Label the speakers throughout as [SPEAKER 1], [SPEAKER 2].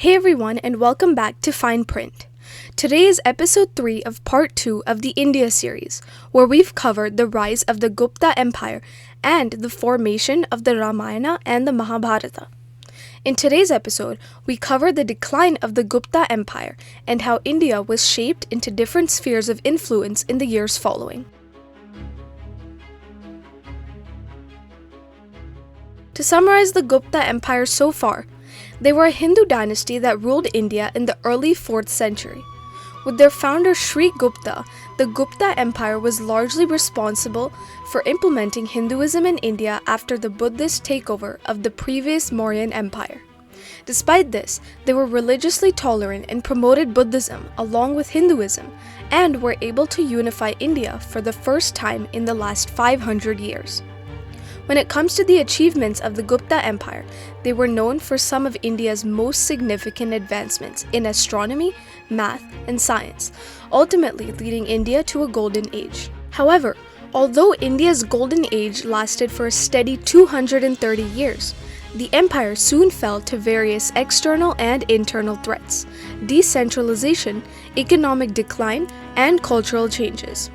[SPEAKER 1] Hey everyone, and welcome back to Fine Print. Today is episode 3 of part 2 of the India series, where we've covered the rise of the Gupta Empire and the formation of the Ramayana and the Mahabharata. In today's episode, we cover the decline of the Gupta Empire and how India was shaped into different spheres of influence in the years following. To summarize the Gupta Empire so far, they were a Hindu dynasty that ruled India in the early 4th century. With their founder Sri Gupta, the Gupta Empire was largely responsible for implementing Hinduism in India after the Buddhist takeover of the previous Mauryan Empire. Despite this, they were religiously tolerant and promoted Buddhism along with Hinduism, and were able to unify India for the first time in the last 500 years. When it comes to the achievements of the Gupta Empire, they were known for some of India's most significant advancements in astronomy, math, and science, ultimately leading India to a golden age. However, although India's golden age lasted for a steady 230 years, the empire soon fell to various external and internal threats, decentralization, economic decline, and cultural changes.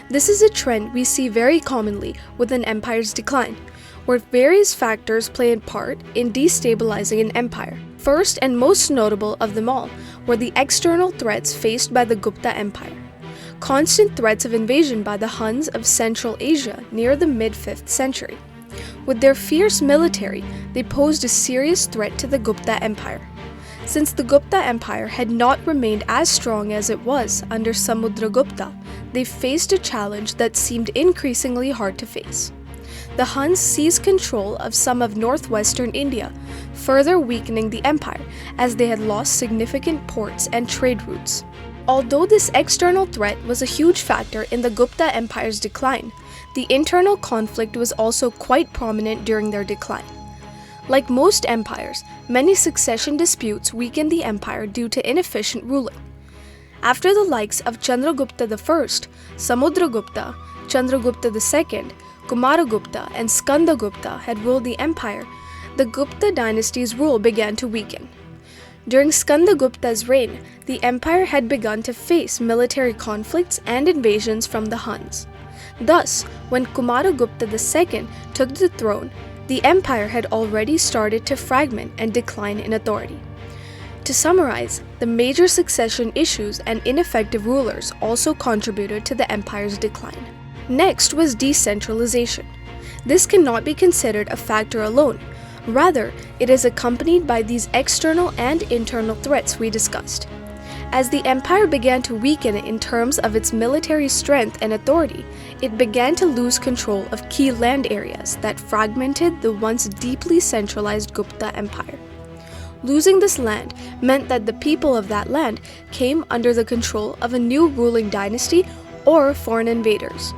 [SPEAKER 1] This is a trend we see very commonly with an empire's decline, where various factors play a part in destabilizing an empire. First and most notable of them all were the external threats faced by the Gupta Empire. Constant threats of invasion by the Huns of Central Asia near the mid-5th century. With their fierce military, they posed a serious threat to the Gupta Empire. Since the Gupta Empire had not remained as strong as it was under Samudragupta, they faced a challenge that seemed increasingly hard to face. The Huns seized control of some of northwestern India, further weakening the empire as they had lost significant ports and trade routes. Although this external threat was a huge factor in the Gupta Empire's decline, the internal conflict was also quite prominent during their decline. Like most empires, many succession disputes weakened the empire due to inefficient ruling. After the likes of Chandragupta I, Samudragupta, Chandragupta II, Kumaragupta, and Skandagupta had ruled the empire, the Gupta dynasty's rule began to weaken. During Skandagupta's reign, the empire had begun to face military conflicts and invasions from the Huns. Thus, when Kumaragupta II took the throne, the empire had already started to fragment and decline in authority. To summarize, the major succession issues and ineffective rulers also contributed to the empire's decline. Next was decentralization. This cannot be considered a factor alone. Rather, it is accompanied by these external and internal threats we discussed. As the empire began to weaken in terms of its military strength and authority, it began to lose control of key land areas that fragmented the once deeply centralized Gupta Empire. Losing this land meant that the people of that land came under the control of a new ruling dynasty or foreign invaders.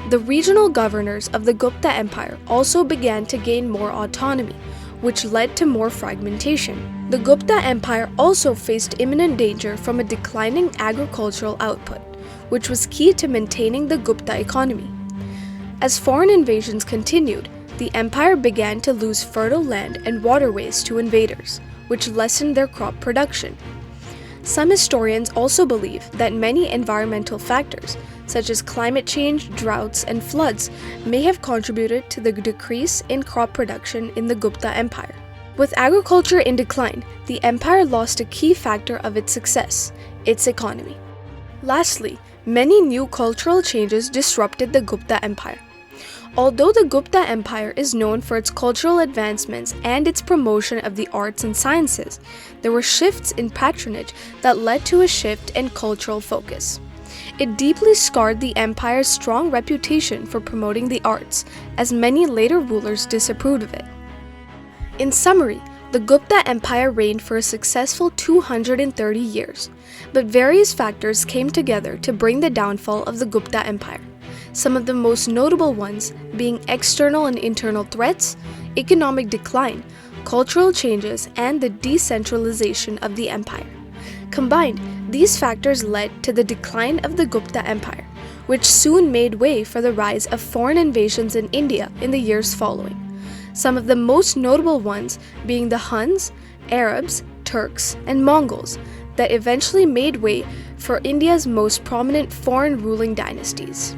[SPEAKER 1] The regional governors of the Gupta Empire also began to gain more autonomy, which led to more fragmentation. The Gupta Empire also faced imminent danger from a declining agricultural output, which was key to maintaining the Gupta economy. As foreign invasions continued, the empire began to lose fertile land and waterways to invaders, which lessened their crop production. Some historians also believe that many environmental factors, such as climate change, droughts, and floods, may have contributed to the decrease in crop production in the Gupta Empire. With agriculture in decline, the empire lost a key factor of its success, its economy. Lastly, many new cultural changes disrupted the Gupta Empire. Although the Gupta Empire is known for its cultural advancements and its promotion of the arts and sciences, there were shifts in patronage that led to a shift in cultural focus. It deeply scarred the empire's strong reputation for promoting the arts, as many later rulers disapproved of it. In summary, the Gupta Empire reigned for a successful 230 years, but various factors came together to bring the downfall of the Gupta Empire. Some of the most notable ones being external and internal threats, economic decline, cultural changes, and the decentralization of the empire. Combined, these factors led to the decline of the Gupta Empire, which soon made way for the rise of foreign invasions in India in the years following. Some of the most notable ones being the Huns, Arabs, Turks, and Mongols that eventually made way for India's most prominent foreign ruling dynasties.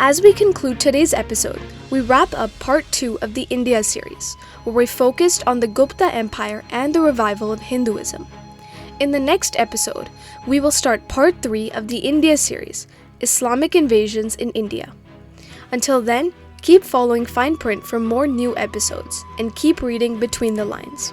[SPEAKER 1] As we conclude today's episode, we wrap up part 2 of the India series, where we focused on the Gupta Empire and the revival of Hinduism. In the next episode, we will start part 3 of the India series, Islamic invasions in India. Until then, keep following Fine Print for more new episodes, and keep reading between the lines.